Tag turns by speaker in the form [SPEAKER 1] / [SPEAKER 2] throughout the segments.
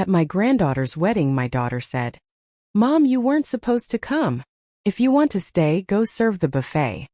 [SPEAKER 1] At my granddaughter's wedding, my daughter said. Mom, you weren't supposed to come. If you want to stay, go serve the buffet.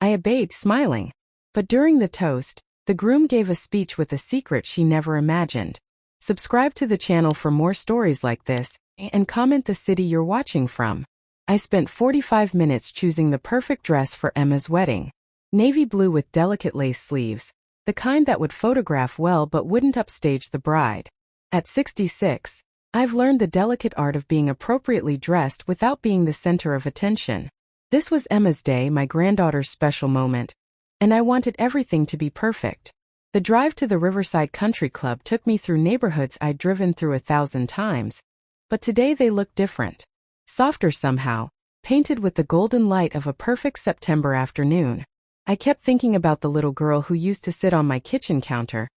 [SPEAKER 1] I obeyed, smiling. But during the toast, the groom gave a speech with a secret she never imagined. Subscribe to the channel for more stories like this, and comment the city you're watching from. I spent 45 minutes choosing the perfect dress for Emma's wedding. Navy blue with delicate lace sleeves, the kind that would photograph well but wouldn't upstage the bride. At 66, I've learned the delicate art of being appropriately dressed without being the center of attention. This was Emma's day, my granddaughter's special moment, and I wanted everything to be perfect. The drive to the Riverside Country Club took me through neighborhoods I'd driven through 1,000 times, but today they looked different. Softer somehow, painted with the golden light of a perfect September afternoon. I kept thinking about the little girl who used to sit on my kitchen counter,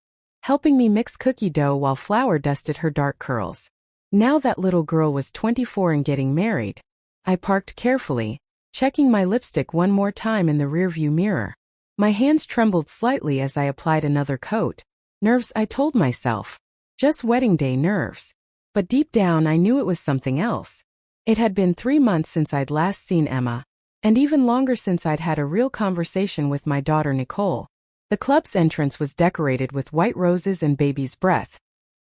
[SPEAKER 1] helping me mix cookie dough while flour dusted her dark curls. Now that little girl was 24 and getting married. I parked carefully, checking my lipstick one more time in the rearview mirror. My hands trembled slightly as I applied another coat. Nerves, I told myself. Just wedding day nerves. But deep down I knew it was something else. It had been 3 months since I'd last seen Emma, and even longer since I'd had a real conversation with my daughter Nicole. The club's entrance was decorated with white roses and baby's breath.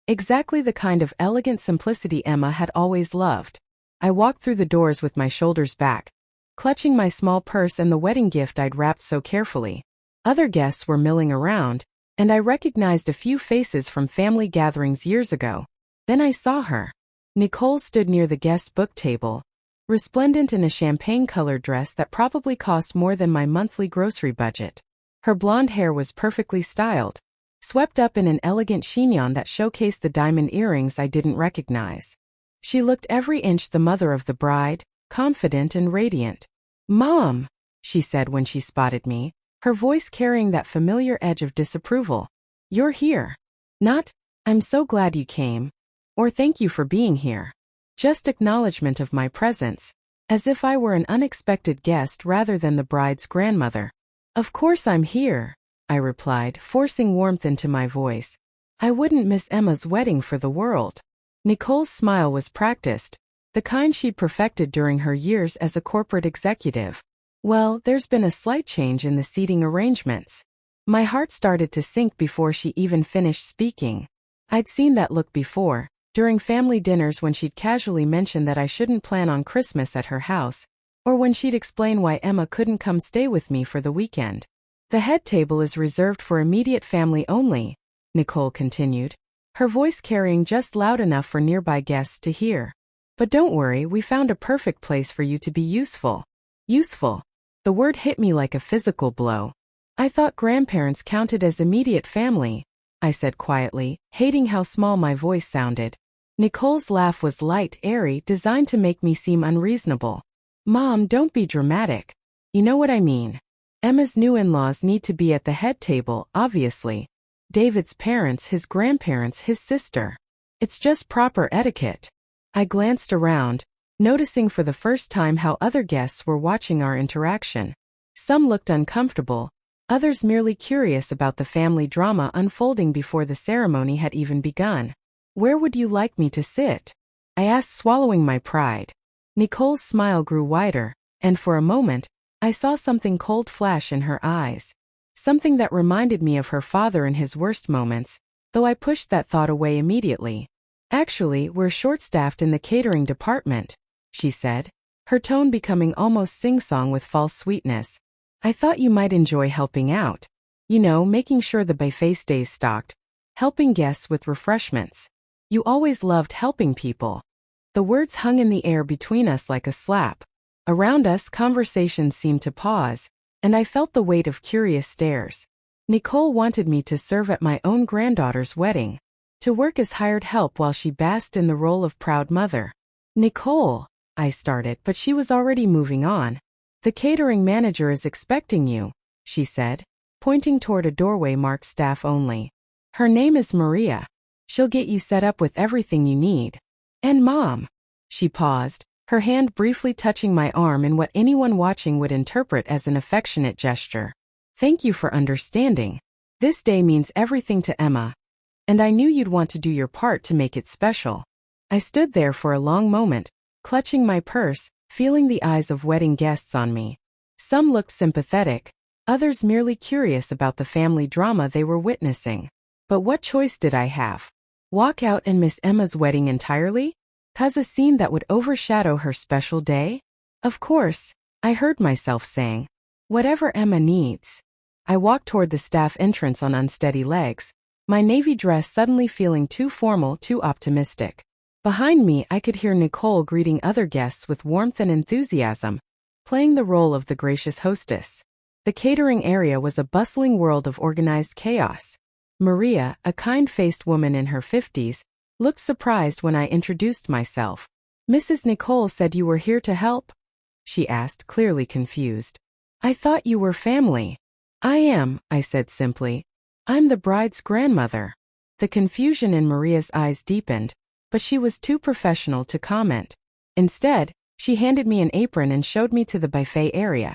[SPEAKER 1] Exactly the kind of elegant simplicity Emma had always loved. I walked through the doors with my shoulders back, clutching my small purse and the wedding gift I'd wrapped so carefully. Other guests were milling around, and I recognized a few faces from family gatherings years ago. Then I saw her. Nicole stood near the guest book table, resplendent in a champagne-colored dress that probably cost more than my monthly grocery budget. Her blonde hair was perfectly styled, swept up in an elegant chignon that showcased the diamond earrings I didn't recognize. She looked every inch the mother of the bride, confident and radiant. "Mom," she said when she spotted me, her voice carrying that familiar edge of disapproval. "You're here." Not, "I'm so glad you came," or "Thank you for being here." Just acknowledgement of my presence, as if I were an unexpected guest rather than the bride's grandmother. "Of course I'm here," I replied, forcing warmth into my voice. I wouldn't miss Emma's wedding for the world. Nicole's smile was practiced, the kind she'd perfected during her years as a corporate executive. "Well, there's been a slight change in the seating arrangements." My heart started to sink before she even finished speaking. I'd seen that look before, during family dinners when she'd casually mention that I shouldn't plan on Christmas at her house, or when she'd explain why Emma couldn't come stay with me for the weekend. "The head table is reserved for immediate family only," Nicole continued, her voice carrying just loud enough for nearby guests to hear. "But don't worry, we found a perfect place for you to be useful." Useful. The word hit me like a physical blow. "I thought grandparents counted as immediate family," I said quietly, hating how small my voice sounded. Nicole's laugh was light, airy, designed to make me seem unreasonable. "Mom, don't be dramatic. You know what I mean. Emma's new in-laws need to be at the head table, obviously. David's parents, his grandparents, his sister. It's just proper etiquette." I glanced around, noticing for the first time how other guests were watching our interaction. Some looked uncomfortable, others merely curious about the family drama unfolding before the ceremony had even begun. "Where would you like me to sit?" I asked, swallowing my pride. Nicole's smile grew wider, and for a moment, I saw something cold flash in her eyes. Something that reminded me of her father in his worst moments, though I pushed that thought away immediately. "Actually, we're short-staffed in the catering department," she said, her tone becoming almost sing-song with false sweetness. "I thought you might enjoy helping out. You know, making sure the buffet stays stocked, helping guests with refreshments. You always loved helping people." The words hung in the air between us like a slap. Around us, conversations seemed to pause, and I felt the weight of curious stares. Nicole wanted me to serve at my own granddaughter's wedding, to work as hired help while she basked in the role of proud mother. "Nicole," I started, but she was already moving on. "The catering manager is expecting you," she said, pointing toward a doorway marked staff only. "Her name is Maria. She'll get you set up with everything you need. And Mom." She paused, her hand briefly touching my arm in what anyone watching would interpret as an affectionate gesture. "Thank you for understanding. This day means everything to Emma. And I knew you'd want to do your part to make it special." I stood there for a long moment, clutching my purse, feeling the eyes of wedding guests on me. Some looked sympathetic, others merely curious about the family drama they were witnessing. But what choice did I have? Walk out and miss Emma's wedding entirely? Cause a scene that would overshadow her special day? Of course, I heard myself saying, whatever Emma needs. I walked toward the staff entrance on unsteady legs, my navy dress suddenly feeling too formal, too optimistic. Behind me, I could hear Nicole greeting other guests with warmth and enthusiasm, playing the role of the gracious hostess. The catering area was a bustling world of organized chaos. Maria, a kind-faced woman in her 50s, looked surprised when I introduced myself. "Mrs. Nicole said you were here to help?" she asked, clearly confused. "I thought you were family." "I am," I said simply. "I'm the bride's grandmother." The confusion in Maria's eyes deepened, but she was too professional to comment. Instead, she handed me an apron and showed me to the buffet area,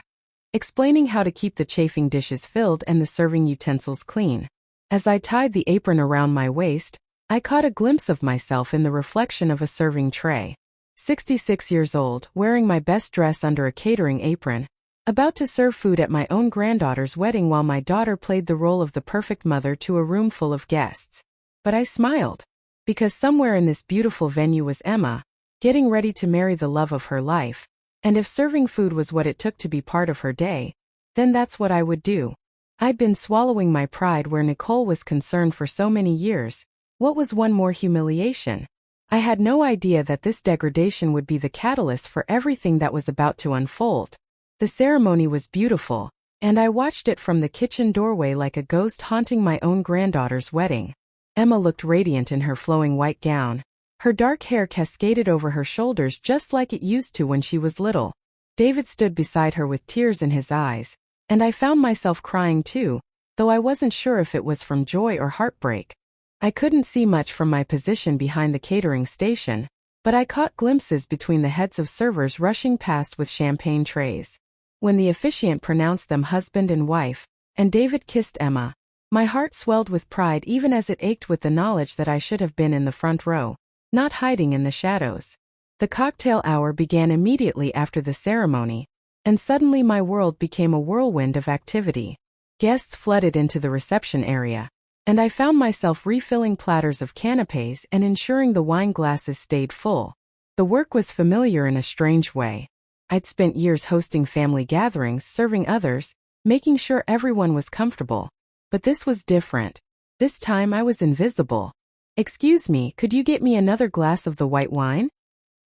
[SPEAKER 1] explaining how to keep the chafing dishes filled and the serving utensils clean. As I tied the apron around my waist, I caught a glimpse of myself in the reflection of a serving tray. 66 years old, wearing my best dress under a catering apron, about to serve food at my own granddaughter's wedding while my daughter played the role of the perfect mother to a room full of guests. But I smiled, because somewhere in this beautiful venue was Emma, getting ready to marry the love of her life, and if serving food was what it took to be part of her day, then that's what I would do. I'd been swallowing my pride where Nicole was concerned for so many years. What was one more humiliation? I had no idea that this degradation would be the catalyst for everything that was about to unfold. The ceremony was beautiful, and I watched it from the kitchen doorway like a ghost haunting my own granddaughter's wedding. Emma looked radiant in her flowing white gown. Her dark hair cascaded over her shoulders just like it used to when she was little. David stood beside her with tears in his eyes, and I found myself crying too, though I wasn't sure if it was from joy or heartbreak. I couldn't see much from my position behind the catering station, but I caught glimpses between the heads of servers rushing past with champagne trays. When the officiant pronounced them husband and wife, and David kissed Emma, my heart swelled with pride even as it ached with the knowledge that I should have been in the front row, not hiding in the shadows. The cocktail hour began immediately after the ceremony, and suddenly my world became a whirlwind of activity. Guests flooded into the reception area, and I found myself refilling platters of canapés and ensuring the wine glasses stayed full. The work was familiar in a strange way. I'd spent years hosting family gatherings, serving others, making sure everyone was comfortable. But this was different. This time I was invisible. "Excuse me, could you get me another glass of the white wine?"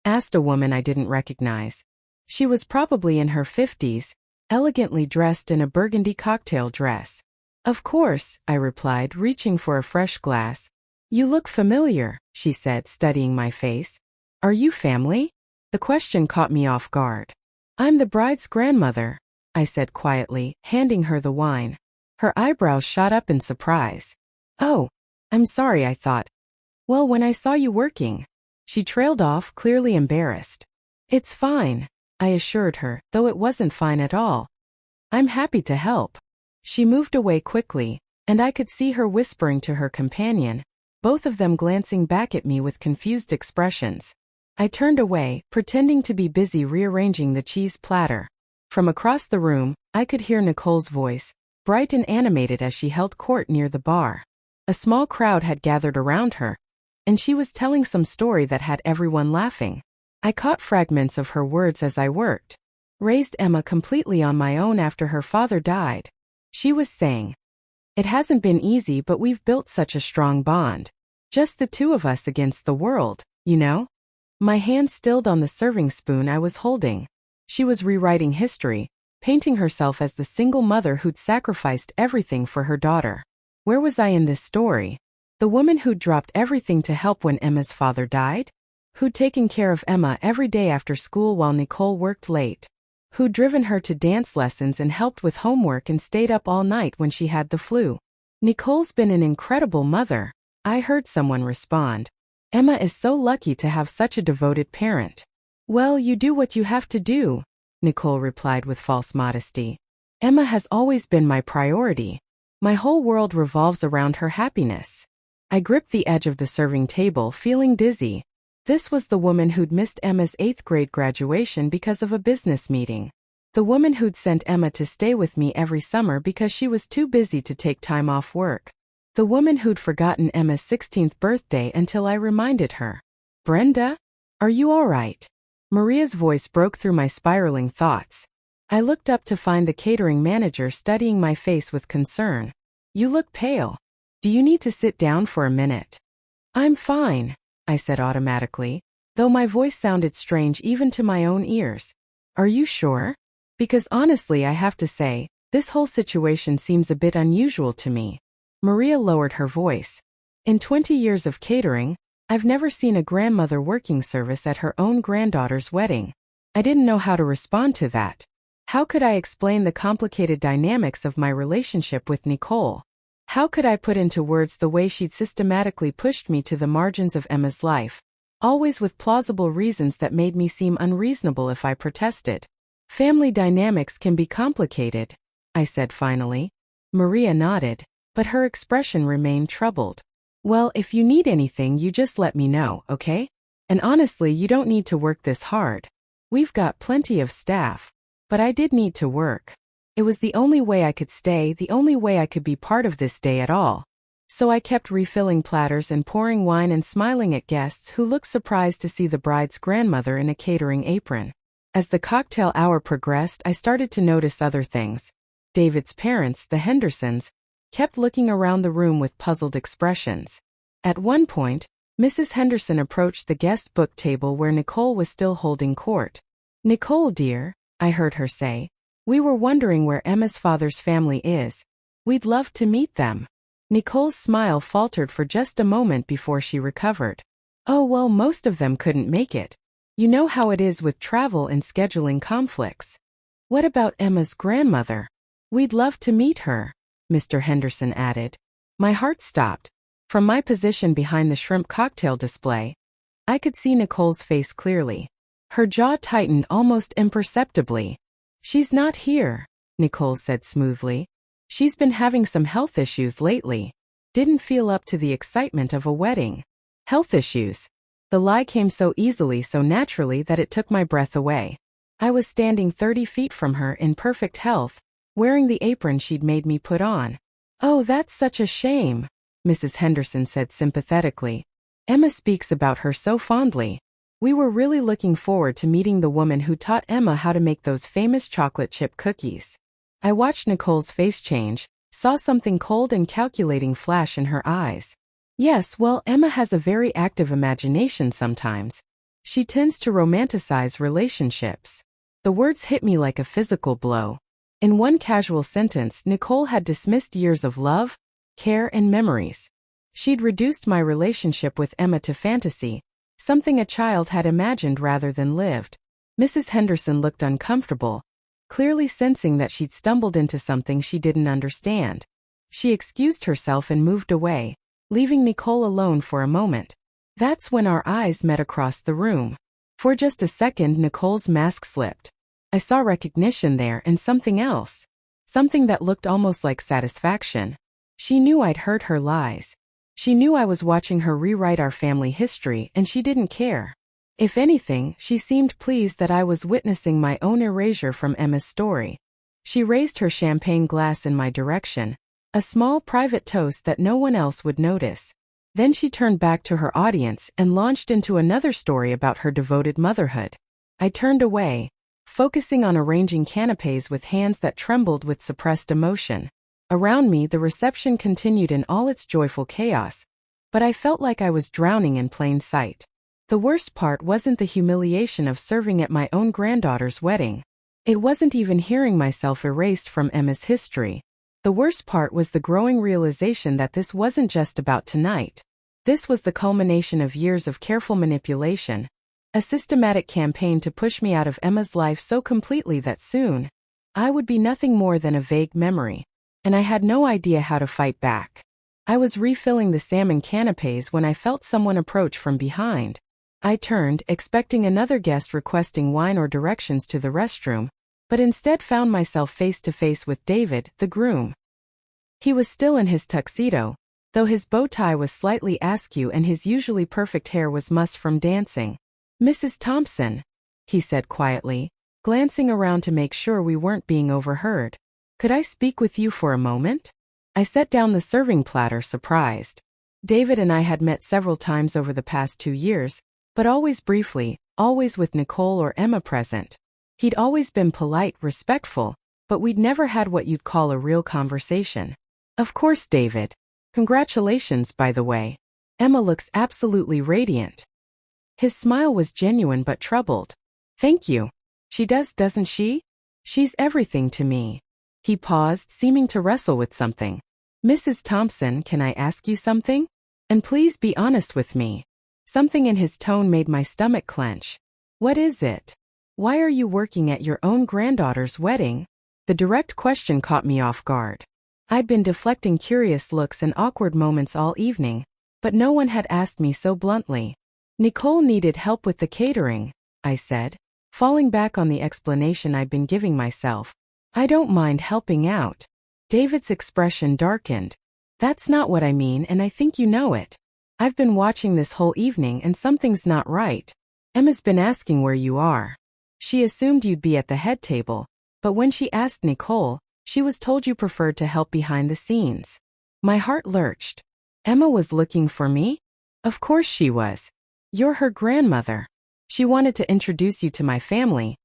[SPEAKER 1] asked a woman I didn't recognize. She was probably in her 50s, elegantly dressed in a burgundy cocktail dress. "Of course," I replied, reaching for a fresh glass. "You look familiar," she said, studying my face. "Are you family?" The question caught me off guard. "I'm the bride's grandmother," I said quietly, handing her the wine. Her eyebrows shot up in surprise. "Oh, I'm sorry," I thought. "Well, when I saw you working." She trailed off, clearly embarrassed. "It's fine," I assured her, though it wasn't fine at all. "I'm happy to help." She moved away quickly, and I could see her whispering to her companion, both of them glancing back at me with confused expressions. I turned away, pretending to be busy rearranging the cheese platter. From across the room, I could hear Nicole's voice, bright and animated as she held court near the bar. A small crowd had gathered around her, and she was telling some story that had everyone laughing. I caught fragments of her words as I worked. "Raised Emma completely on my own after her father died," she was saying. "It hasn't been easy, but we've built such a strong bond. Just the two of us against the world, you know?" My hand stilled on the serving spoon I was holding. She was rewriting history, painting herself as the single mother who'd sacrificed everything for her daughter. Where was I in this story? The woman who'd dropped everything to help when Emma's father died? Who'd taken care of Emma every day after school while Nicole worked late? Who'd driven her to dance lessons and helped with homework and stayed up all night when she had the flu? "Nicole's been an incredible mother," I heard someone respond. "Emma is so lucky to have such a devoted parent." "Well, you do what you have to do," Nicole replied with false modesty. "Emma has always been my priority. My whole world revolves around her happiness." I gripped the edge of the serving table, feeling dizzy. This was the woman who'd missed Emma's 8th grade graduation because of a business meeting. The woman who'd sent Emma to stay with me every summer because she was too busy to take time off work. The woman who'd forgotten Emma's 16th birthday until I reminded her. Brenda? Are you all right? Maria's voice broke through my spiraling thoughts. I looked up to find the catering manager studying my face with concern. You look pale. Do you need to sit down for a minute? I'm fine, I said automatically, though my voice sounded strange even to my own ears. Are you sure? Because honestly, I have to say, this whole situation seems a bit unusual to me. Maria lowered her voice. In 20 years of catering, I've never seen a grandmother working service at her own granddaughter's wedding. I didn't know how to respond to that. How could I explain the complicated dynamics of my relationship with Nicole? How could I put into words the way she'd systematically pushed me to the margins of Emma's life, always with plausible reasons that made me seem unreasonable if I protested? Family dynamics can be complicated, I said finally. Maria nodded, but her expression remained troubled. Well, if you need anything, you just let me know, okay? And honestly, you don't need to work this hard. We've got plenty of staff. But I did need to work. It was the only way I could stay, the only way I could be part of this day at all. So I kept refilling platters and pouring wine and smiling at guests who looked surprised to see the bride's grandmother in a catering apron. As the cocktail hour progressed, I started to notice other things. David's parents, the Hendersons, kept looking around the room with puzzled expressions. At one point, Mrs. Henderson approached the guest book table where Nicole was still holding court. Nicole, dear, I heard her say, we were wondering where Emma's father's family is. We'd love to meet them. Nicole's smile faltered for just a moment before she recovered. Oh well, most of them couldn't make it. You know how it is with travel and scheduling conflicts. What about Emma's grandmother? We'd love to meet her, Mr. Henderson added. My heart stopped. From my position behind the shrimp cocktail display, I could see Nicole's face clearly. Her jaw tightened almost imperceptibly. She's not here, Nicole said smoothly. She's been having some health issues lately. Didn't feel up to the excitement of a wedding. Health issues. The lie came so easily, so naturally that it took my breath away. I was standing 30 feet from her in perfect health, wearing the apron she'd made me put on. Oh, that's such a shame, Mrs. Henderson said sympathetically. Emma speaks about her so fondly. We were really looking forward to meeting the woman who taught Emma how to make those famous chocolate chip cookies. I watched Nicole's face change, saw something cold and calculating flash in her eyes. Yes, well, Emma has a very active imagination sometimes. She tends to romanticize relationships. The words hit me like a physical blow. In one casual sentence, Nicole had dismissed years of love, care, and memories. She'd reduced my relationship with Emma to fantasy, something a child had imagined rather than lived. Mrs. Henderson looked uncomfortable, clearly sensing that she'd stumbled into something she didn't understand. She excused herself and moved away, leaving Nicole alone for a moment. That's when our eyes met across the room. For just a second, Nicole's mask slipped. I saw recognition there and something else. Something that looked almost like satisfaction. She knew I'd heard her lies. She knew I was watching her rewrite our family history, and she didn't care. If anything, she seemed pleased that I was witnessing my own erasure from Emma's story. She raised her champagne glass in my direction, a small private toast that no one else would notice. Then she turned back to her audience and launched into another story about her devoted motherhood. I turned away, focusing on arranging canapes with hands that trembled with suppressed emotion. Around me, the reception continued in all its joyful chaos, but I felt like I was drowning in plain sight. The worst part wasn't the humiliation of serving at my own granddaughter's wedding. It wasn't even hearing myself erased from Emma's history. The worst part was the growing realization that this wasn't just about tonight. This was the culmination of years of careful manipulation, a systematic campaign to push me out of Emma's life so completely that soon, I would be nothing more than a vague memory. And I had no idea how to fight back. I was refilling the salmon canapes when I felt someone approach from behind. I turned, expecting another guest requesting wine or directions to the restroom, but instead found myself face to face with David, the groom. He was still in his tuxedo, though his bow tie was slightly askew and his usually perfect hair was mussed from dancing. "Mrs. Thompson," he said quietly, glancing around to make sure we weren't being overheard. "Could I speak with you for a moment?" I set down the serving platter, surprised. David and I had met several times over the past 2 years, but always briefly, always with Nicole or Emma present. He'd always been polite, respectful, but we'd never had what you'd call a real conversation. "Of course, David. Congratulations, by the way. Emma looks absolutely radiant." His smile was genuine but troubled. "Thank you. She does, doesn't she? She's everything to me." He paused, seeming to wrestle with something. "Mrs. Thompson, can I ask you something? And please be honest with me." Something in his tone made my stomach clench. "What is it? Why are you working at your own granddaughter's wedding?" The direct question caught me off guard. I'd been deflecting curious looks and awkward moments all evening, but no one had asked me so bluntly. "Nicole needed help with the catering," I said, falling back on the explanation I'd been giving myself. "I don't mind helping out." David's expression darkened. "That's not what I mean, and I think you know it. I've been watching this whole evening and something's not right. Emma's been asking where you are. She assumed you'd be at the head table, but when she asked Nicole, she was told you preferred to help behind the scenes." My heart lurched. Emma was looking for me? Of course she was. You're her grandmother. She wanted to introduce you to my family,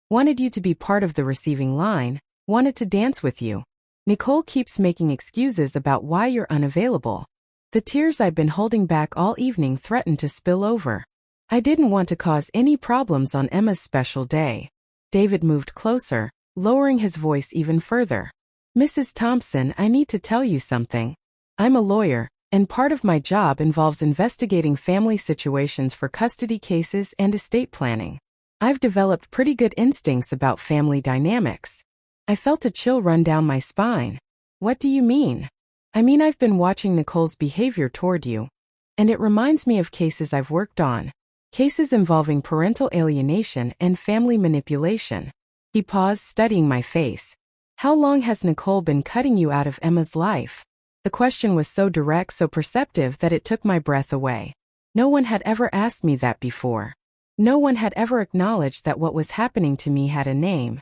[SPEAKER 1] wanted you to be part of the receiving line, wanted to dance with you. Nicole keeps making excuses about why you're unavailable. The tears I've been holding back all evening threatened to spill over. I didn't want to cause any problems on Emma's special day. David moved closer, lowering his voice even further. "Mrs. Thompson, I need to tell you something. I'm a lawyer, and part of my job involves investigating family situations for custody cases and estate planning. I've developed pretty good instincts about family dynamics." I felt a chill run down my spine. "What do you mean?" "I mean, I've been watching Nicole's behavior toward you, and it reminds me of cases I've worked on. Cases involving parental alienation and family manipulation." He paused, studying my face. "How long has Nicole been cutting you out of Emma's life?" The question was so direct, so perceptive that it took my breath away. No one had ever asked me that before. No one had ever acknowledged that what was happening to me had a name.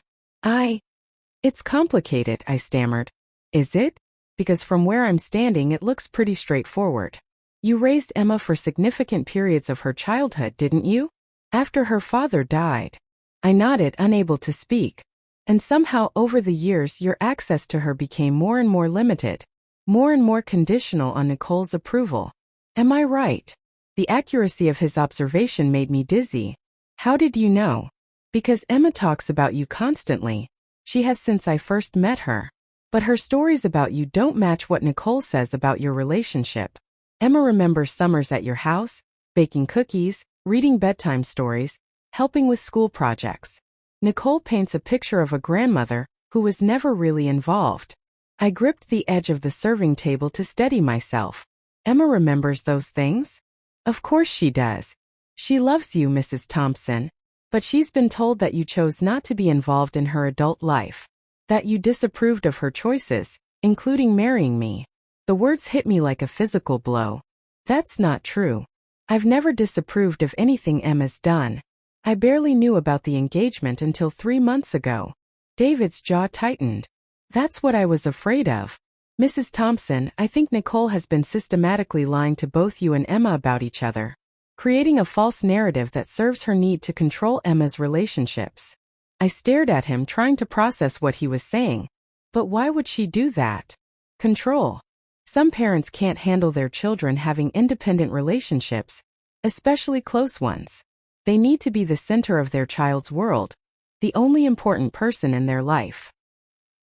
[SPEAKER 1] It's complicated," I stammered. "Is it? Because from where I'm standing it looks pretty straightforward. You raised Emma for significant periods of her childhood, didn't you? After her father died." I nodded, unable to speak. "And somehow over the years your access to her became more and more limited, more and more conditional on Nicole's approval. Am I right?" The accuracy of his observation made me dizzy. "How did you know?" "Because Emma talks about you constantly. She has since I first met her. But her stories about you don't match what Nicole says about your relationship. Emma remembers summers at your house, baking cookies, reading bedtime stories, helping with school projects. Nicole paints a picture of a grandmother who was never really involved." I gripped the edge of the serving table to steady myself. "Emma remembers those things? Of course she does. She loves you, Mrs. Thompson. But she's been told that you chose not to be involved in her adult life. That you disapproved of her choices, including marrying me." The words hit me like a physical blow. "That's not true. I've never disapproved of anything Emma's done. I barely knew about the engagement until 3 months ago." David's jaw tightened. "That's what I was afraid of. Mrs. Thompson, I think Nicole has been systematically lying to both you and Emma about each other, creating a false narrative that serves her need to control Emma's relationships." I stared at him, trying to process what he was saying. But why would she do that? Control. Some parents can't handle their children having independent relationships, especially close ones. They need to be the center of their child's world, the only important person in their life.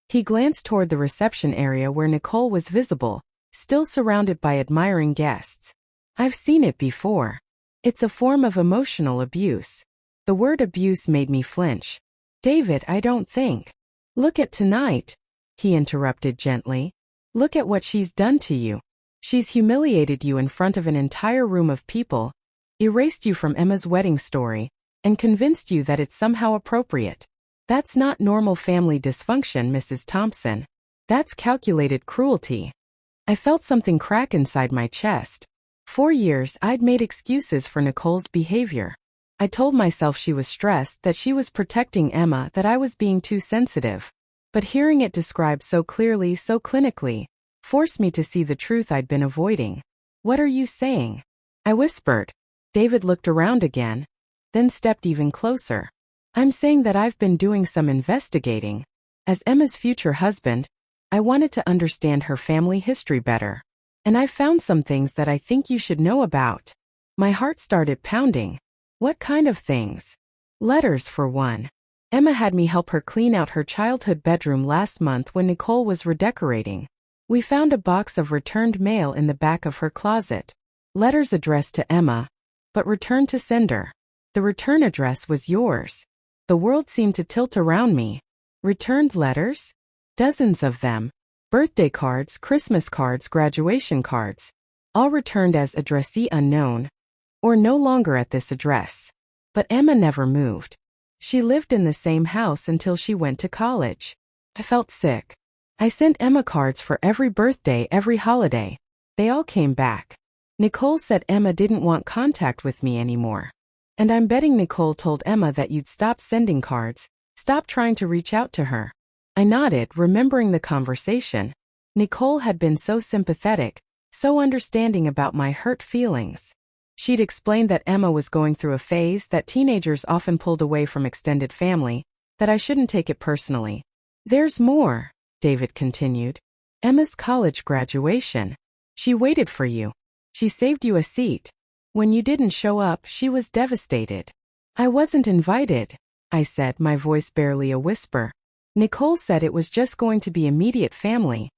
[SPEAKER 1] He glanced toward the reception area where Nicole was visible, still surrounded by admiring guests. "I've seen it before. It's a form of emotional abuse." The word abuse made me flinch. "David, I don't think." "Look at tonight," he interrupted gently. "Look at what she's done to you. She's humiliated you in front of an entire room of people, erased you from Emma's wedding story, and convinced you that it's somehow appropriate. That's not normal family dysfunction, Mrs. Thompson. That's calculated cruelty." I felt something crack inside my chest. For years, I'd made excuses for Nicole's behavior. I told myself she was stressed, that she was protecting Emma, that I was being too sensitive. But hearing it described so clearly, so clinically, forced me to see the truth I'd been avoiding. "What are you saying?" I whispered. David looked around again, then stepped even closer. "I'm saying that I've been doing some investigating. As Emma's future husband, I wanted to understand her family history better. And I found some things that I think you should know about." My heart started pounding. What kind of things? Letters, for one. Emma had me help her clean out her childhood bedroom last month when Nicole was redecorating. We found a box of returned mail in the back of her closet. Letters addressed to Emma, but returned to sender. The return address was yours. The world seemed to tilt around me. Returned letters? Dozens of them. Birthday cards, Christmas cards, graduation cards. All returned as addressee unknown, or no longer at this address. But Emma never moved. She lived in the same house until she went to college. I felt sick. I sent Emma cards for every birthday, every holiday. They all came back. Nicole said Emma didn't want contact with me anymore. And I'm betting Nicole told Emma that you'd stop sending cards, stop trying to reach out to her. I nodded, remembering the conversation. Nicole had been so sympathetic, so understanding about my hurt feelings. She'd explained that Emma was going through a phase, that teenagers often pulled away from extended family, that I shouldn't take it personally. "There's more," David continued. "Emma's college graduation. She waited for you. She saved you a seat. When you didn't show up, she was devastated." "I wasn't invited," I said, my voice barely a whisper. "Nicole said it was just going to be immediate family,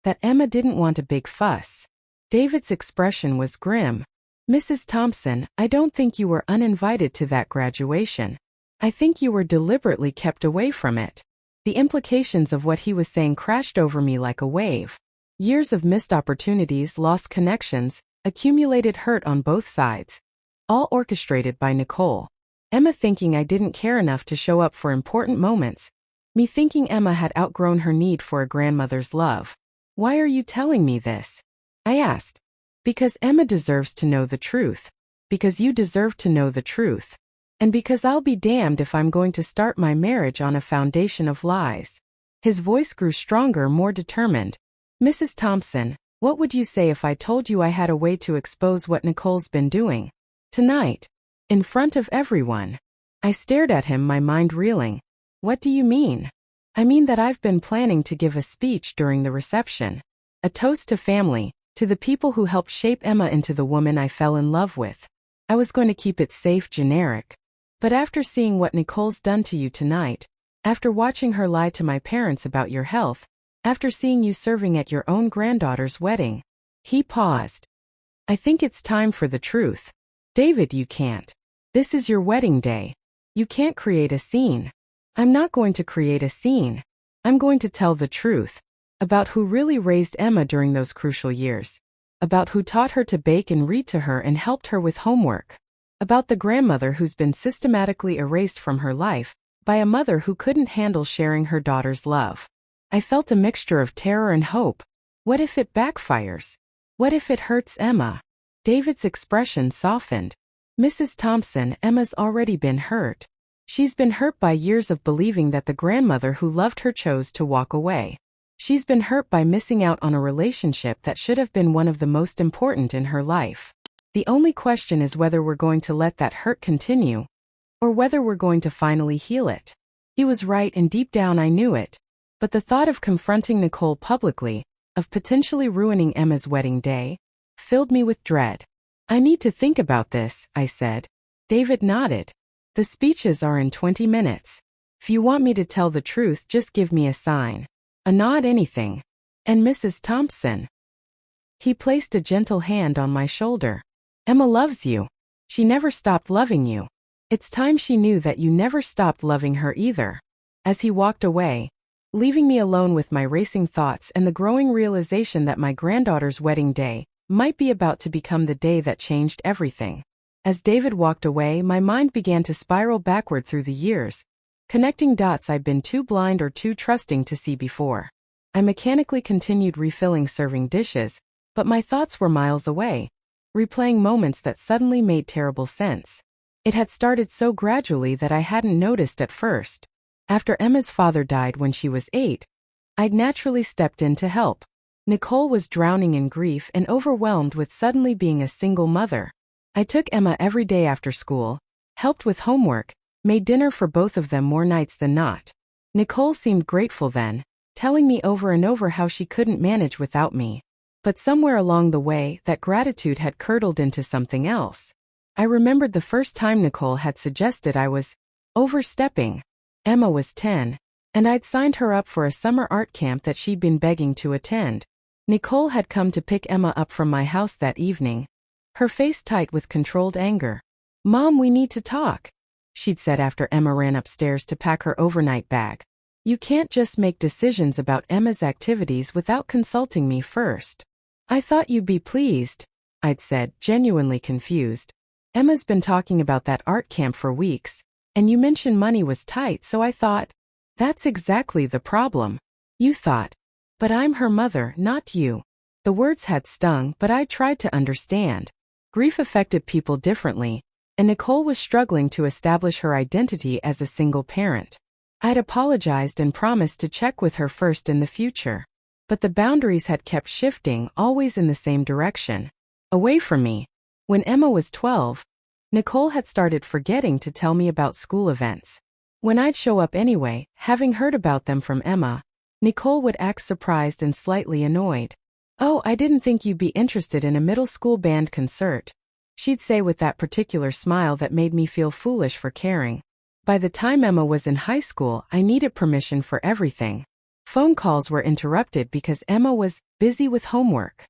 [SPEAKER 1] that Emma didn't want a big fuss." David's expression was grim. "Mrs. Thompson, I don't think you were uninvited to that graduation. I think you were deliberately kept away from it." The implications of what he was saying crashed over me like a wave. Years of missed opportunities, lost connections, accumulated hurt on both sides. All orchestrated by Nicole. Emma thinking I didn't care enough to show up for important moments. Me thinking Emma had outgrown her need for a grandmother's love. "Why are you telling me this?" I asked. "Because Emma deserves to know the truth. Because you deserve to know the truth. And because I'll be damned if I'm going to start my marriage on a foundation of lies." His voice grew stronger, more determined. "Mrs. Thompson, what would you say if I told you I had a way to expose what Nicole's been doing? Tonight. In front of everyone." I stared at him, my mind reeling. "What do you mean?" "I mean that I've been planning to give a speech during the reception. A toast to family, to the people who helped shape Emma into the woman I fell in love with. I was going to keep it safe, generic. But after seeing what Nicole's done to you tonight, after watching her lie to my parents about your health, after seeing you serving at your own granddaughter's wedding." He paused. "I think it's time for the truth. David, you can't. This is your wedding day. You can't create a scene." "I'm not going to create a scene. I'm going to tell the truth. About who really raised Emma during those crucial years. About who taught her to bake and read to her and helped her with homework. About the grandmother who's been systematically erased from her life by a mother who couldn't handle sharing her daughter's love." I felt a mixture of terror and hope. What if it backfires? What if it hurts Emma? David's expression softened. "Mrs. Thompson, Emma's already been hurt. She's been hurt by years of believing that the grandmother who loved her chose to walk away. She's been hurt by missing out on a relationship that should have been one of the most important in her life. The only question is whether we're going to let that hurt continue, or whether we're going to finally heal it." He was right, and deep down I knew it. But the thought of confronting Nicole publicly, of potentially ruining Emma's wedding day, filled me with dread. "I need to think about this," I said. David nodded. "The speeches are in 20 minutes. If you want me to tell the truth, just give me a sign. A nod, anything. And Mrs. Thompson." He placed a gentle hand on my shoulder. "Emma loves you. She never stopped loving you. It's time she knew that you never stopped loving her either." As he walked away, leaving me alone with my racing thoughts and the growing realization that my granddaughter's wedding day might be about to become the day that changed everything. As David walked away, my mind began to spiral backward through the years, connecting dots I'd been too blind or too trusting to see before. I mechanically continued refilling serving dishes, but my thoughts were miles away, replaying moments that suddenly made terrible sense. It had started so gradually that I hadn't noticed at first. After Emma's father died when she was 8, I'd naturally stepped in to help. Nicole was drowning in grief and overwhelmed with suddenly being a single mother. I took Emma every day after school, helped with homework, made dinner for both of them more nights than not. Nicole seemed grateful then, telling me over and over how she couldn't manage without me. But somewhere along the way, that gratitude had curdled into something else. I remembered the first time Nicole had suggested I was overstepping. Emma was 10, and I'd signed her up for a summer art camp that she'd been begging to attend. Nicole had come to pick Emma up from my house that evening, her face tight with controlled anger. "Mom, we need to talk," she'd said after Emma ran upstairs to pack her overnight bag. "You can't just make decisions about Emma's activities without consulting me first." "I thought you'd be pleased," I'd said, genuinely confused. "Emma's been talking about that art camp for weeks, and you mentioned money was tight, so I thought." "That's exactly the problem. You thought. But I'm her mother, not you." The words had stung, but I tried to understand. Grief affected people differently, and Nicole was struggling to establish her identity as a single parent. I'd apologized and promised to check with her first in the future. But the boundaries had kept shifting, always in the same direction. Away from me. When Emma was 12, Nicole had started forgetting to tell me about school events. When I'd show up anyway, having heard about them from Emma, Nicole would act surprised and slightly annoyed. "Oh, I didn't think you'd be interested in a middle school band concert," she'd say with that particular smile that made me feel foolish for caring. By the time Emma was in high school, I needed permission for everything. Phone calls were interrupted because Emma was busy with homework.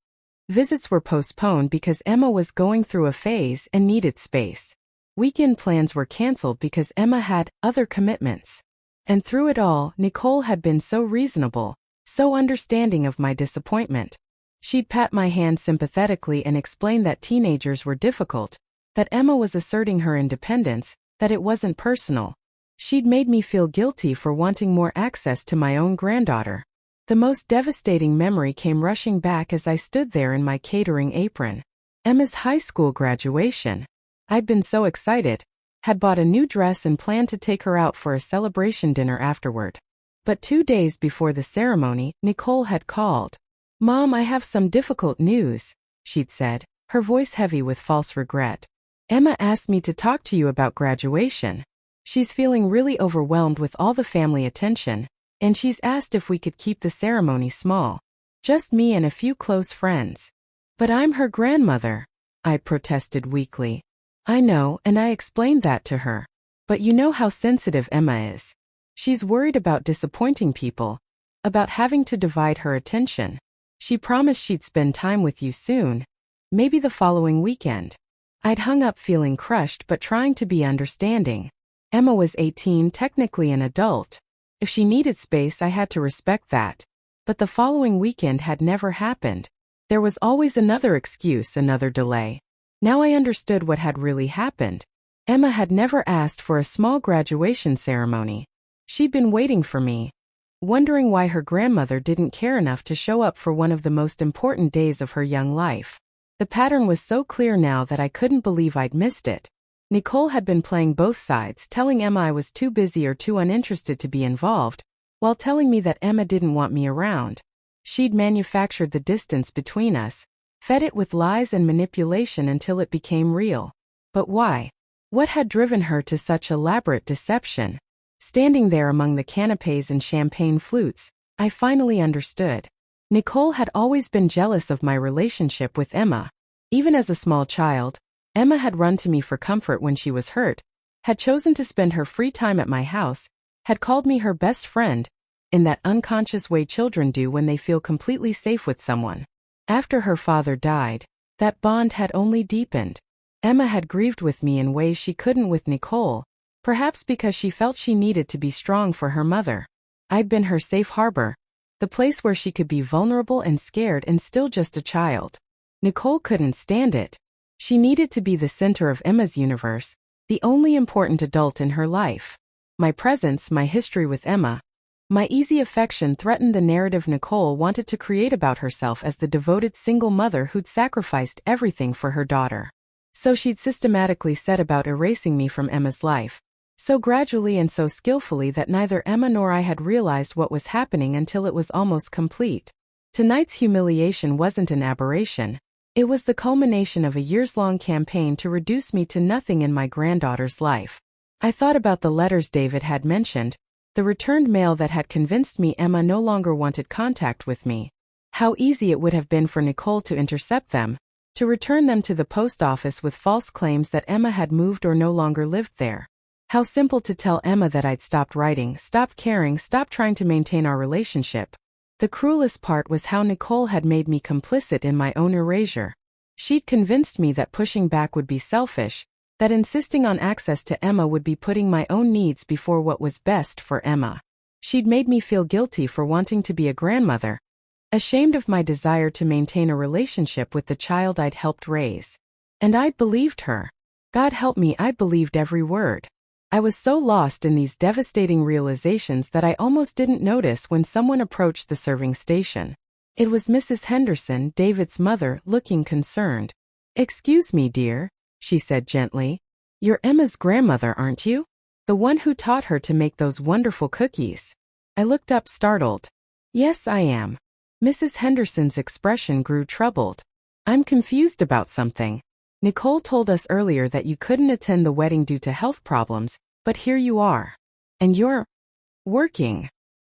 [SPEAKER 1] Visits were postponed because Emma was going through a phase and needed space. Weekend plans were canceled because Emma had other commitments. And through it all, Nicole had been so reasonable, so understanding of my disappointment. She'd pat my hand sympathetically and explain that teenagers were difficult, that Emma was asserting her independence, that it wasn't personal. She'd made me feel guilty for wanting more access to my own granddaughter. The most devastating memory came rushing back as I stood there in my catering apron. Emma's high school graduation. I'd been so excited, had bought a new dress and planned to take her out for a celebration dinner afterward. But 2 days before the ceremony, Nicole had called. "Mom, I have some difficult news," she'd said, her voice heavy with false regret. "Emma asked me to talk to you about graduation. She's feeling really overwhelmed with all the family attention, and she's asked if we could keep the ceremony small. Just me and a few close friends." "But I'm her grandmother," I protested weakly. "I know, and I explained that to her. But you know how sensitive Emma is. She's worried about disappointing people, about having to divide her attention. She promised she'd spend time with you soon, maybe the following weekend." I'd hung up feeling crushed but trying to be understanding. Emma was 18, technically an adult. If she needed space, I had to respect that. But the following weekend had never happened. There was always another excuse, another delay. Now I understood what had really happened. Emma had never asked for a small graduation ceremony. She'd been waiting for me, wondering why her grandmother didn't care enough to show up for one of the most important days of her young life. The pattern was so clear now that I couldn't believe I'd missed it. Nicole had been playing both sides, telling Emma I was too busy or too uninterested to be involved, while telling me that Emma didn't want me around. She'd manufactured the distance between us, fed it with lies and manipulation until it became real. But why? What had driven her to such elaborate deception? Standing there among the canapes and champagne flutes, I finally understood. Nicole had always been jealous of my relationship with Emma. Even as a small child, Emma had run to me for comfort when she was hurt, had chosen to spend her free time at my house, had called me her best friend, in that unconscious way children do when they feel completely safe with someone. After her father died, that bond had only deepened. Emma had grieved with me in ways she couldn't with Nicole, perhaps because she felt she needed to be strong for her mother. I'd been her safe harbor, the place where she could be vulnerable and scared and still just a child. Nicole couldn't stand it. She needed to be the center of Emma's universe, the only important adult in her life. My presence, my history with Emma, My easy affection threatened the narrative Nicole wanted to create about herself as the devoted single mother who'd sacrificed everything for her daughter. So she'd systematically set about erasing me from Emma's life, so gradually and so skillfully that neither Emma nor I had realized what was happening until it was almost complete. Tonight's humiliation wasn't an aberration. It was the culmination of a years-long campaign to reduce me to nothing in my granddaughter's life. I thought about the letters David had mentioned, the returned mail that had convinced me Emma no longer wanted contact with me. How easy it would have been for Nicole to intercept them, to return them to the post office with false claims that Emma had moved or no longer lived there. How simple to tell Emma that I'd stopped writing, stopped caring, stopped trying to maintain our relationship. The cruelest part was how Nicole had made me complicit in my own erasure. She'd convinced me that pushing back would be selfish, that insisting on access to Emma would be putting my own needs before what was best for Emma. She'd made me feel guilty for wanting to be a grandmother, ashamed of my desire to maintain a relationship with the child I'd helped raise. And I'd believed her. God help me, I believed every word. I was so lost in these devastating realizations that I almost didn't notice when someone approached the serving station. It was Mrs. Henderson, David's mother, looking concerned. "Excuse me, dear," she said gently. "You're Emma's grandmother, aren't you? The one who taught her to make those wonderful cookies?" I looked up startled. "Yes, I am." Mrs. Henderson's expression grew troubled. "I'm confused about something. Nicole told us earlier that you couldn't attend the wedding due to health problems, but here you are. And you're working."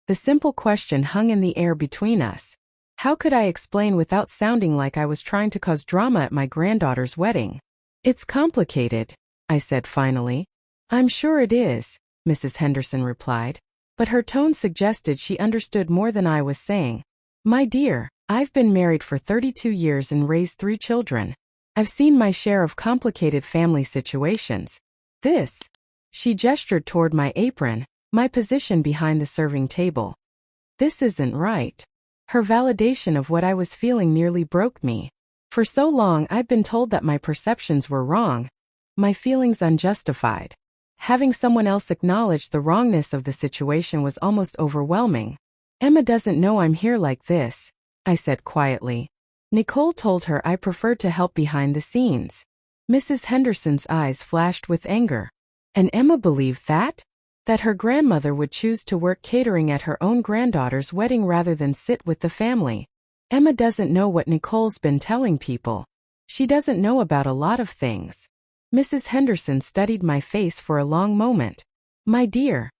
[SPEAKER 1] The simple question hung in the air between us. How could I explain without sounding like I was trying to cause drama at my granddaughter's wedding? "It's complicated," I said finally. "I'm sure it is," Mrs. Henderson replied, but her tone suggested she understood more than I was saying. "My dear, I've been married for 32 years and raised 3 children. I've seen my share of complicated family situations. This," she gestured toward my apron, my position behind the serving table. "This isn't right." Her validation of what I was feeling nearly broke me. For so long I'd been told that my perceptions were wrong, my feelings unjustified. Having someone else acknowledge the wrongness of the situation was almost overwhelming. "Emma doesn't know I'm here like this," I said quietly. "Nicole told her I preferred to help behind the scenes." Mrs. Henderson's eyes flashed with anger. "And Emma believed that? That her grandmother would choose to work catering at her own granddaughter's wedding rather than sit with the family? Emma doesn't know what Nicole's been telling people. She doesn't know about a lot of things." Mrs. Henderson studied my face for a long moment. "My dear,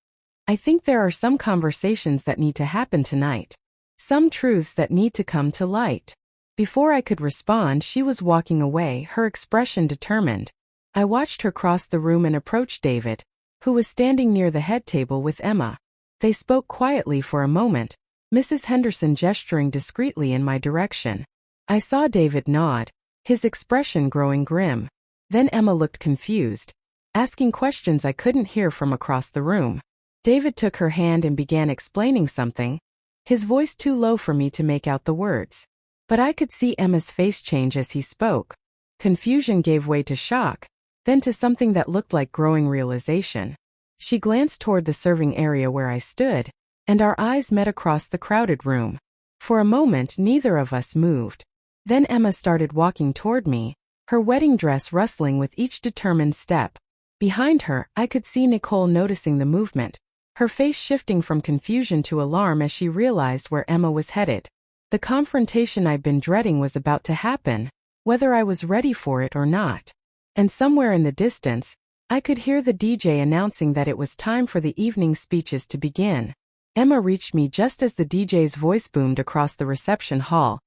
[SPEAKER 1] I think there are some conversations that need to happen tonight. Some truths that need to come to light." Before I could respond, she was walking away, her expression determined. I watched her cross the room and approach David, who was standing near the head table with Emma. They spoke quietly for a moment, Mrs. Henderson gesturing discreetly in my direction. I saw David nod, his expression growing grim. Then Emma looked confused, asking questions I couldn't hear from across the room. David took her hand and began explaining something, his voice too low for me to make out the words. But I could see Emma's face change as he spoke. Confusion gave way to shock, then to something that looked like growing realization. She glanced toward the serving area where I stood, and our eyes met across the crowded room. For a moment, neither of us moved. Then Emma started walking toward me, her wedding dress rustling with each determined step. Behind her, I could see Nicole noticing the movement, her face shifting from confusion to alarm as she realized where Emma was headed. The confrontation I'd been dreading was about to happen, whether I was ready for it or not. And somewhere in the distance, I could hear the DJ announcing that it was time for the evening speeches to begin. Emma reached me just as the DJ's voice boomed across the reception hall,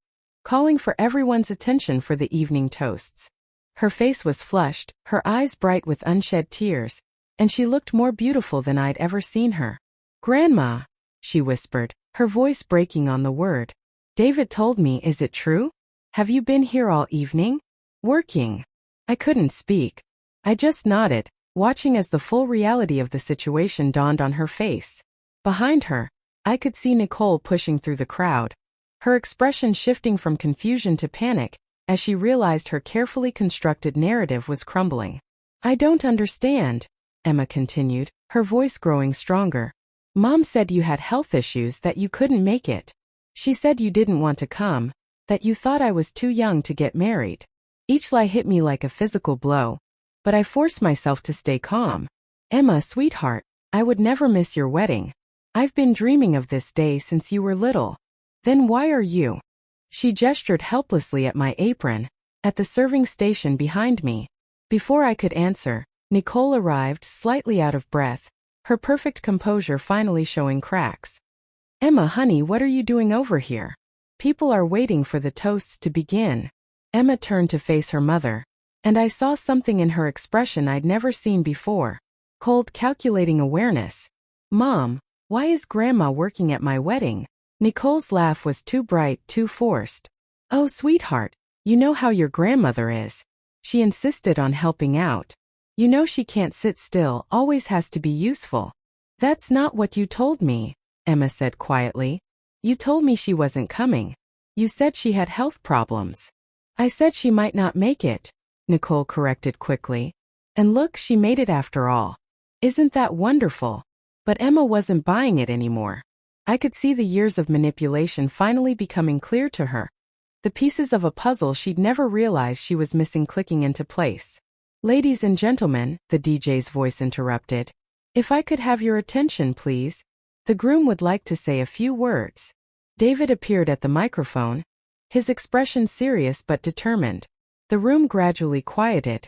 [SPEAKER 1] calling for everyone's attention for the evening toasts. Her face was flushed, her eyes bright with unshed tears, and she looked more beautiful than I'd ever seen her. "Grandma," she whispered, her voice breaking on the word. "David told me, is it true? Have you been here all evening? Working?" I couldn't speak. I just nodded, watching as the full reality of the situation dawned on her face. Behind her, I could see Nicole pushing through the crowd, her expression shifting from confusion to panic as she realized her carefully constructed narrative was crumbling. "I don't understand," Emma continued, her voice growing stronger. Mom said you had health issues, that you couldn't make it. She said you didn't want to come, that you thought I was too young to get married. Each lie hit me like a physical blow, but I forced myself to stay calm. Emma, sweetheart, I would never miss your wedding. I've been dreaming of this day since you were little. Then why are you? She gestured helplessly at my apron, at the serving station behind me. Before I could answer, Nicole arrived, slightly out of breath, her perfect composure finally showing cracks. Emma, honey, what are you doing over here? People are waiting for the toasts to begin. Emma turned to face her mother, and I saw something in her expression I'd never seen before. Cold, calculating awareness. Mom, why is Grandma working at my wedding? Nicole's laugh was too bright, too forced. Oh, sweetheart, you know how your grandmother is. She insisted on helping out. You know she can't sit still, always has to be useful. That's not what you told me, Emma said quietly. You told me she wasn't coming. You said she had health problems. I said she might not make it, Nicole corrected quickly. And look, she made it after all. Isn't that wonderful? But Emma wasn't buying it anymore. I could see the years of manipulation finally becoming clear to her. The pieces of a puzzle she'd never realized she was missing clicking into place. Ladies and gentlemen, the DJ's voice interrupted. If I could have your attention, please. The groom would like to say a few words. David appeared at the microphone, his expression serious but determined. The room gradually quieted,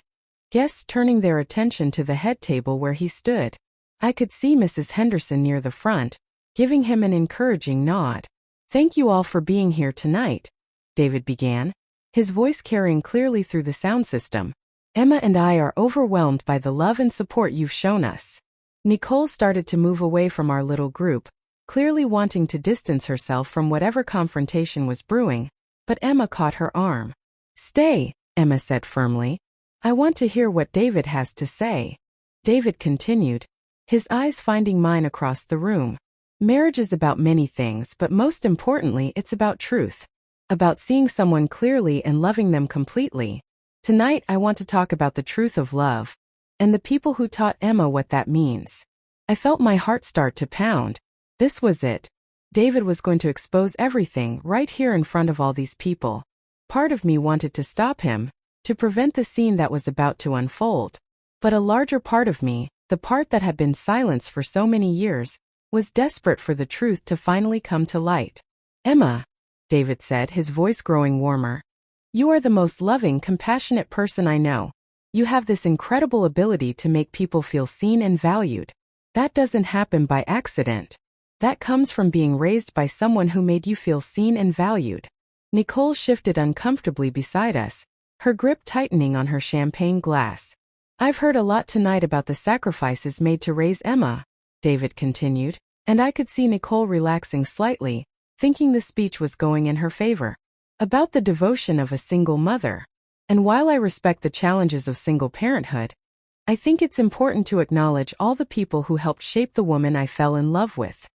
[SPEAKER 1] guests turning their attention to the head table where he stood. I could see Mrs. Henderson near the front, giving him an encouraging nod. Thank you all for being here tonight, David began, his voice carrying clearly through the sound system. Emma and I are overwhelmed by the love and support you've shown us. Nicole started to move away from our little group, clearly wanting to distance herself from whatever confrontation was brewing, but Emma caught her arm. Stay, Emma said firmly. I want to hear what David has to say. David continued, his eyes finding mine across the room. Marriage is about many things, but most importantly, it's about truth. About seeing someone clearly and loving them completely. Tonight, I want to talk about the truth of love, and the people who taught Emma what that means. I felt my heart start to pound. This was it. David was going to expose everything right here in front of all these people. Part of me wanted to stop him, to prevent the scene that was about to unfold. But a larger part of me, the part that had been silenced for so many years, was desperate for the truth to finally come to light. Emma, David said, his voice growing warmer. You are the most loving, compassionate person I know. You have this incredible ability to make people feel seen and valued. That doesn't happen by accident. That comes from being raised by someone who made you feel seen and valued. Nicole shifted uncomfortably beside us, her grip tightening on her champagne glass. I've heard a lot tonight about the sacrifices made to raise Emma, David continued, and I could see Nicole relaxing slightly, thinking the speech was going in her favor. About the devotion of a single mother. And while I respect the challenges of single parenthood, I think it's important to acknowledge all the people who helped shape the woman I fell in love with.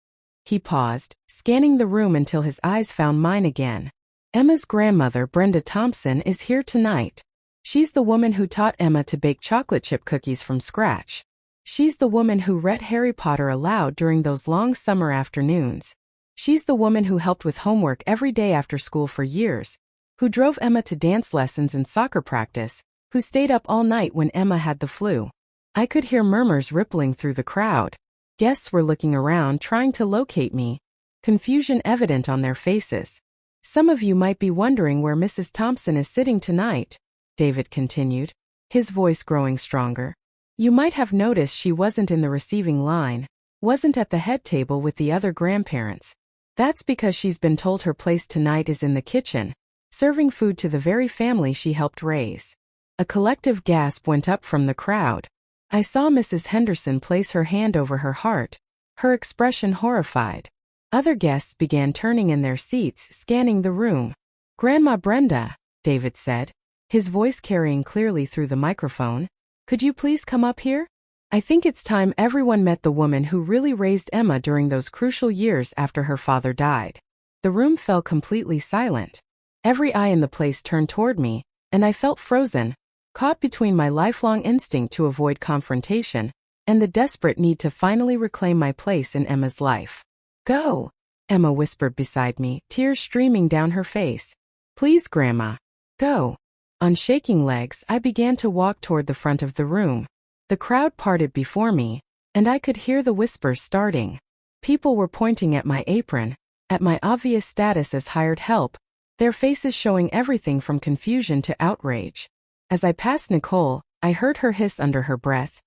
[SPEAKER 1] He paused, scanning the room until his eyes found mine again. Emma's grandmother, Brenda Thompson, is here tonight. She's the woman who taught Emma to bake chocolate chip cookies from scratch. She's the woman who read Harry Potter aloud during those long summer afternoons. She's the woman who helped with homework every day after school for years, who drove Emma to dance lessons and soccer practice, who stayed up all night when Emma had the flu. I could hear murmurs rippling through the crowd. Guests were looking around, trying to locate me, confusion evident on their faces. Some of you might be wondering where Mrs. Thompson is sitting tonight, David continued, his voice growing stronger. You might have noticed she wasn't in the receiving line, wasn't at the head table with the other grandparents. That's because she's been told her place tonight is in the kitchen, serving food to the very family she helped raise. A collective gasp went up from the crowd. I saw Mrs. Henderson place her hand over her heart, her expression horrified. Other guests began turning in their seats, scanning the room. Grandma Brenda, David said, his voice carrying clearly through the microphone, could you please come up here? I think it's time everyone met the woman who really raised Emma during those crucial years after her father died. The room fell completely silent. Every eye in the place turned toward me, and I felt frozen, caught between my lifelong instinct to avoid confrontation and the desperate need to finally reclaim my place in Emma's life. Go, Emma whispered beside me, tears streaming down her face. Please, Grandma. Go. On shaking legs, I began to walk toward the front of the room. The crowd parted before me, and I could hear the whispers starting. People were pointing at my apron, at my obvious status as hired help, their faces showing everything from confusion to outrage. As I passed Nicole, I heard her hiss under her breath,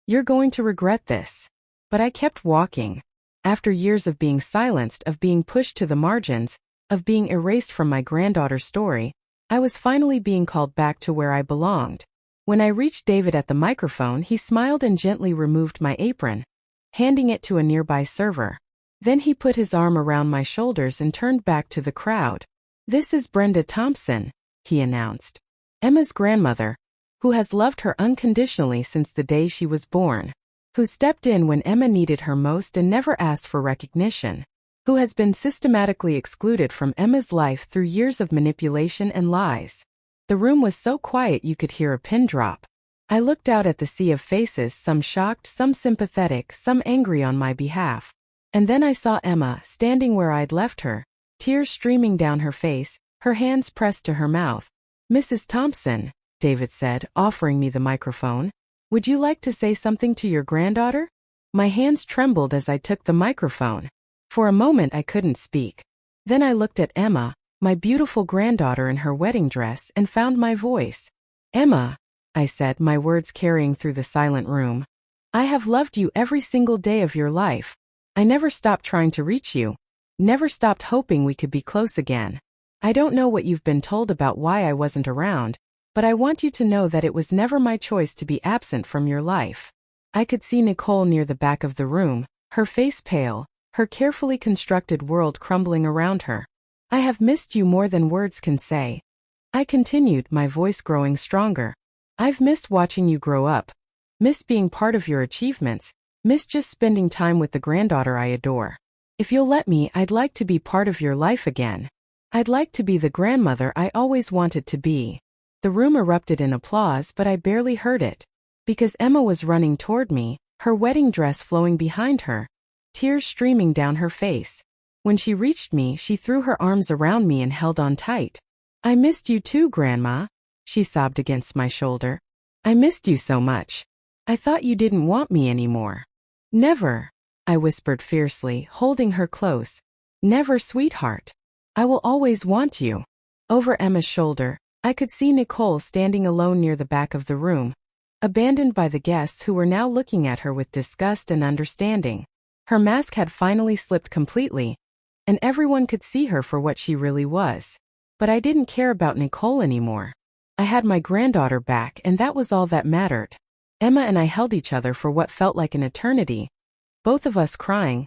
[SPEAKER 1] "You're going to regret this." But I kept walking. After years of being silenced, of being pushed to the margins, of being erased from my granddaughter's story, I was finally being called back to where I belonged. When I reached David at the microphone, he smiled and gently removed my apron, handing it to a nearby server. Then he put his arm around my shoulders and turned back to the crowd. "This is Brenda Thompson," he announced. "Emma's grandmother, who has loved her unconditionally since the day she was born, who stepped in when Emma needed her most and never asked for recognition, who has been systematically excluded from Emma's life through years of manipulation and lies." The room was so quiet you could hear a pin drop. I looked out at the sea of faces, some shocked, some sympathetic, some angry on my behalf. And then I saw Emma, standing where I'd left her, tears streaming down her face, her hands pressed to her mouth. "Mrs. Thompson," David said, offering me the microphone, "would you like to say something to your granddaughter?" My hands trembled as I took the microphone. For a moment I couldn't speak. Then I looked at Emma, my beautiful granddaughter in her wedding dress, and found my voice. "Emma," I said, my words carrying through the silent room, "I have loved you every single day of your life. I never stopped trying to reach you. Never stopped hoping we could be close again. I don't know what you've been told about why I wasn't around, but I want you to know that it was never my choice to be absent from your life." I could see Nicole near the back of the room, her face pale, her carefully constructed world crumbling around her. "I have missed you more than words can say," I continued, my voice growing stronger. "I've missed watching you grow up, missed being part of your achievements, missed just spending time with the granddaughter I adore. If you'll let me, I'd like to be part of your life again. I'd like to be the grandmother I always wanted to be." The room erupted in applause, but I barely heard it. Because Emma was running toward me, her wedding dress flowing behind her, tears streaming down her face. When she reached me, she threw her arms around me and held on tight. "I missed you too, Grandma," she sobbed against my shoulder. "I missed you so much. I thought you didn't want me anymore." "Never," I whispered fiercely, holding her close. "Never, sweetheart. I will always want you." Over Emma's shoulder, I could see Nicole standing alone near the back of the room, abandoned by the guests who were now looking at her with disgust and understanding. Her mask had finally slipped completely, and everyone could see her for what she really was. But I didn't care about Nicole anymore. I had my granddaughter back, and that was all that mattered. Emma and I held each other for what felt like an eternity, both of us crying,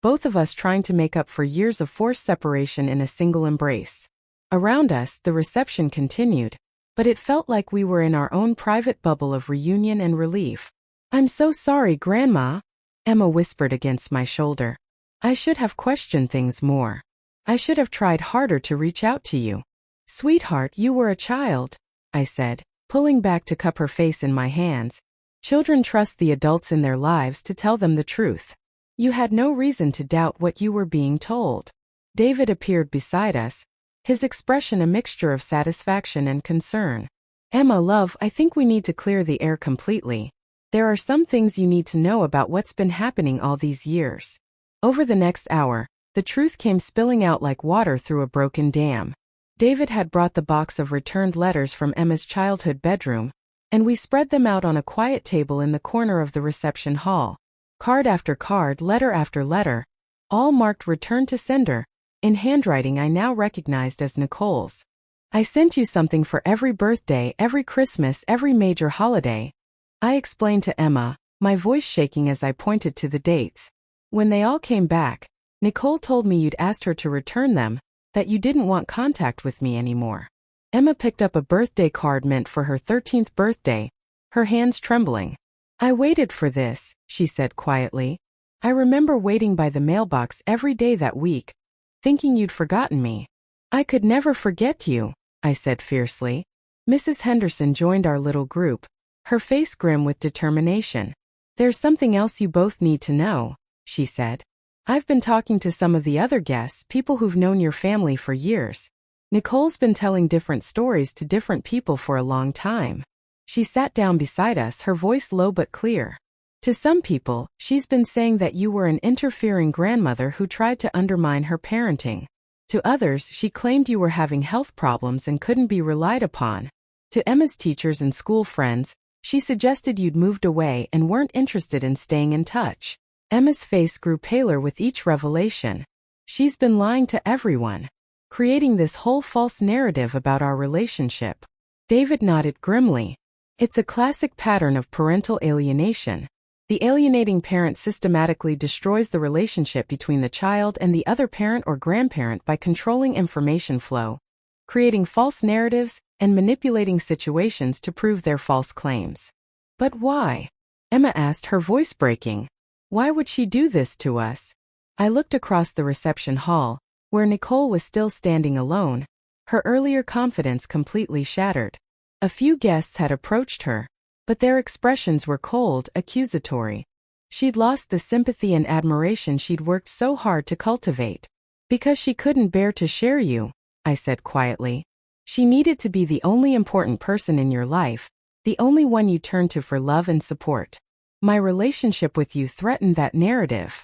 [SPEAKER 1] both of us trying to make up for years of forced separation in a single embrace. Around us, the reception continued, but it felt like we were in our own private bubble of reunion and relief. "I'm so sorry, Grandma," Emma whispered against my shoulder. "I should have questioned things more. I should have tried harder to reach out to you." "Sweetheart, you were a child," I said, pulling back to cup her face in my hands. "Children trust the adults in their lives to tell them the truth. You had no reason to doubt what you were being told." David appeared beside us, his expression a mixture of satisfaction and concern. "Emma, love, I think we need to clear the air completely. There are some things you need to know about what's been happening all these years." Over the next hour, the truth came spilling out like water through a broken dam. David had brought the box of returned letters from Emma's childhood bedroom, and we spread them out on a quiet table in the corner of the reception hall. Card after card, letter after letter, all marked "Return to Sender," in handwriting I now recognized as Nicole's. "I sent you something for every birthday, every Christmas, every major holiday," I explained to Emma, my voice shaking as I pointed to the dates. "When they all came back, Nicole told me you'd asked her to return them, that you didn't want contact with me anymore." Emma picked up a birthday card meant for her 13th birthday, her hands trembling. "I waited for this," she said quietly. "I remember waiting by the mailbox every day that week, thinking you'd forgotten me." "I could never forget you," I said fiercely. Mrs. Henderson joined our little group, her face grim with determination. There's something else you both need to know, she said. I've been talking to some of the other guests, people who've known your family for years. Nicole's been telling different stories to different people for a long time. She sat down beside us, her voice low but clear. To some people, she's been saying that you were an interfering grandmother who tried to undermine her parenting. To others, she claimed you were having health problems and couldn't be relied upon. To Emma's teachers and school friends, she suggested you'd moved away and weren't interested in staying in touch. Emma's face grew paler with each revelation. She's been lying to everyone, creating this whole false narrative about our relationship. David nodded grimly. It's a classic pattern of parental alienation. The alienating parent systematically destroys the relationship between the child and the other parent or grandparent by controlling information flow, creating false narratives, and manipulating situations to prove their false claims. But why? Emma asked, her voice breaking. Why would she do this to us? I looked across the reception hall, where Nicole was still standing alone, her earlier confidence completely shattered. A few guests had approached her, but their expressions were cold, accusatory. She'd lost the sympathy and admiration she'd worked so hard to cultivate. Because she couldn't bear to share you, I said quietly. She needed to be the only important person in your life, the only one you turned to for love and support. My relationship with you threatened that narrative.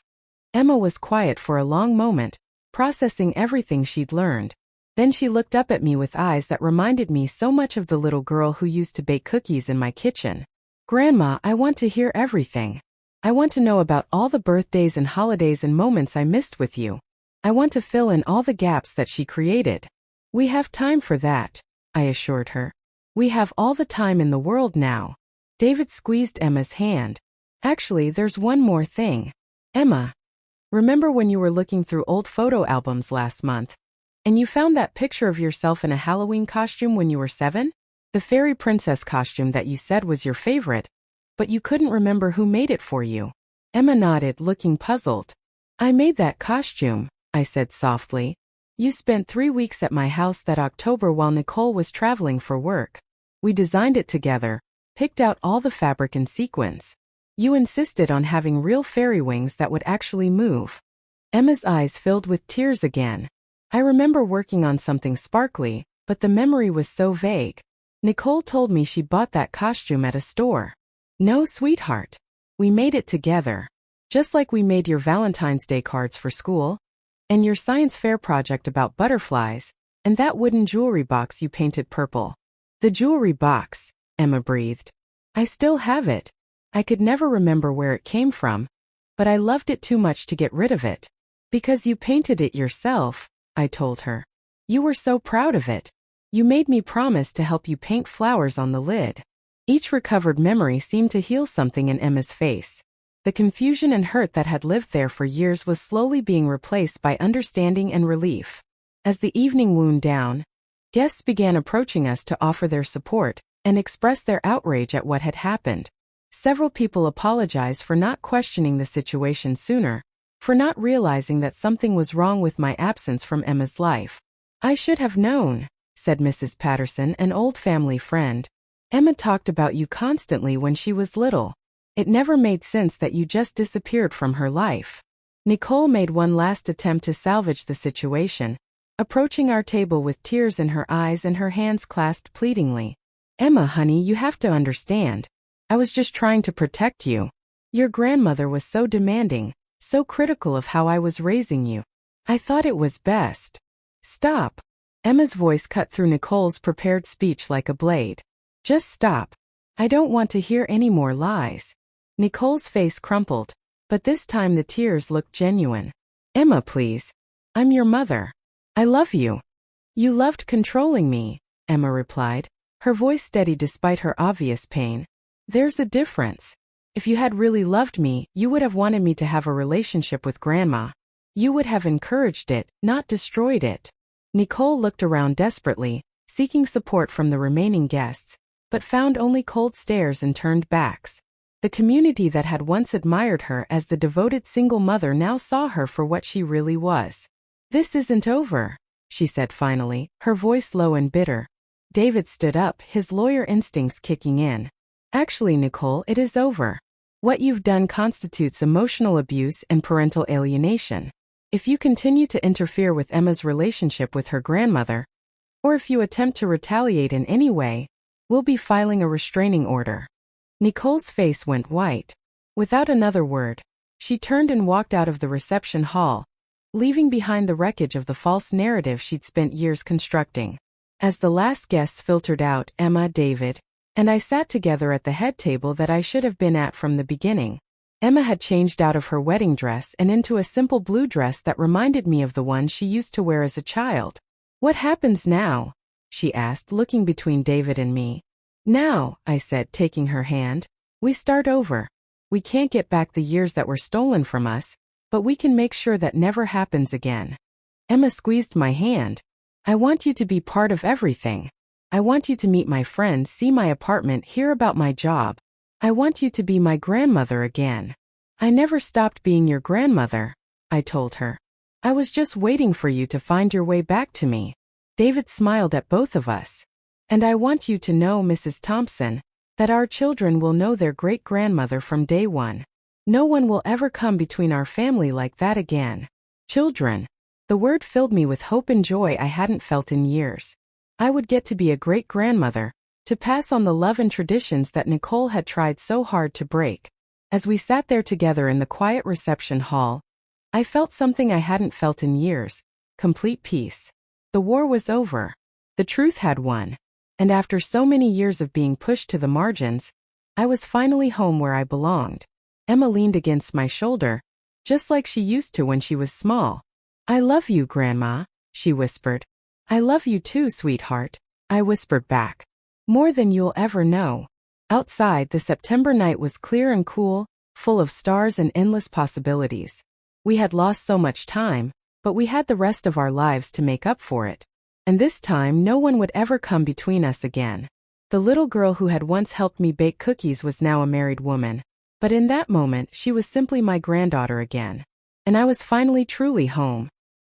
[SPEAKER 1] Emma was quiet for a long moment, processing everything she'd learned. Then she looked up at me with eyes that reminded me so much of the little girl who used to bake cookies in my kitchen. Grandma, I want to hear everything. I want to know about all the birthdays and holidays and moments I missed with you. I want to fill in all the gaps that she created. We have time for that, I assured her. We have all the time in the world now. David squeezed Emma's hand. Actually, there's one more thing. Emma, remember when you were looking through old photo albums last month, and you found that picture of yourself in a Halloween costume when you were 7? The fairy princess costume that you said was your favorite, but you couldn't remember who made it for you. Emma nodded, looking puzzled. I made that costume, I said softly. You spent 3 weeks at my house that October while Nicole was traveling for work. We designed it together, picked out all the fabric and sequins. You insisted on having real fairy wings that would actually move. Emma's eyes filled with tears again. I remember working on something sparkly, but the memory was so vague. Nicole told me she bought that costume at a store. No, sweetheart. We made it together. Just like we made your Valentine's Day cards for school, and your science fair project about butterflies, and that wooden jewelry box you painted purple. The jewelry box, Emma breathed. I still have it. I could never remember where it came from, but I loved it too much to get rid of it. Because you painted it yourself, I told her. You were so proud of it. You made me promise to help you paint flowers on the lid. Each recovered memory seemed to heal something in Emma's face. The confusion and hurt that had lived there for years was slowly being replaced by understanding and relief. As the evening wound down, guests began approaching us to offer their support and express their outrage at what had happened. Several people apologized for not questioning the situation sooner, for not realizing that something was wrong with my absence from Emma's life. I should have known, said Mrs. Patterson, an old family friend. Emma talked about you constantly when she was little. It never made sense that you just disappeared from her life. Nicole made one last attempt to salvage the situation, approaching our table with tears in her eyes and her hands clasped pleadingly. Emma, honey, you have to understand. I was just trying to protect you. Your grandmother was so demanding, so critical of how I was raising you. I thought it was best. Stop. Emma's voice cut through Nicole's prepared speech like a blade. Just stop. I don't want to hear any more lies. Nicole's face crumpled, but this time the tears looked genuine. Emma, please. I'm your mother. I love you. You loved controlling me, Emma replied, her voice steady despite her obvious pain. There's a difference. If you had really loved me, you would have wanted me to have a relationship with Grandma. You would have encouraged it, not destroyed it. Nicole looked around desperately, seeking support from the remaining guests, but found only cold stares and turned backs. The community that had once admired her as the devoted single mother now saw her for what she really was. This isn't over, she said finally, her voice low and bitter. David stood up, his lawyer instincts kicking in. Actually, Nicole, it is over. What you've done constitutes emotional abuse and parental alienation. If you continue to interfere with Emma's relationship with her grandmother, or if you attempt to retaliate in any way, we'll be filing a restraining order." Nicole's face went white. Without another word, she turned and walked out of the reception hall, leaving behind the wreckage of the false narrative she'd spent years constructing. As the last guests filtered out, Emma, David, and I sat together at the head table that I should have been at from the beginning. Emma had changed out of her wedding dress and into a simple blue dress that reminded me of the one she used to wear as a child. "What happens now?" she asked, looking between David and me. "Now," I said, taking her hand, "we start over. We can't get back the years that were stolen from us, but we can make sure that never happens again." Emma squeezed my hand. "I want you to be part of everything. I want you to meet my friends, see my apartment, hear about my job. I want you to be my grandmother again." "I never stopped being your grandmother," I told her. "I was just waiting for you to find your way back to me." David smiled at both of us. "And I want you to know, Mrs. Thompson, that our children will know their great-grandmother from day one. No one will ever come between our family like that again." Children. The word filled me with hope and joy I hadn't felt in years. I would get to be a great-grandmother, to pass on the love and traditions that Nicole had tried so hard to break. As we sat there together in the quiet reception hall, I felt something I hadn't felt in years: complete peace. The war was over. The truth had won. And after so many years of being pushed to the margins, I was finally home where I belonged. Emma leaned against my shoulder, just like she used to when she was small. "I love you, Grandma," she whispered. "I love you too, sweetheart," I whispered back. "More than you'll ever know." Outside, the September night was clear and cool, full of stars and endless possibilities. We had lost so much time, but we had the rest of our lives to make up for it. And this time no one would ever come between us again. The little girl who had once helped me bake cookies was now a married woman. But in that moment she was simply my granddaughter again. And I was finally truly home.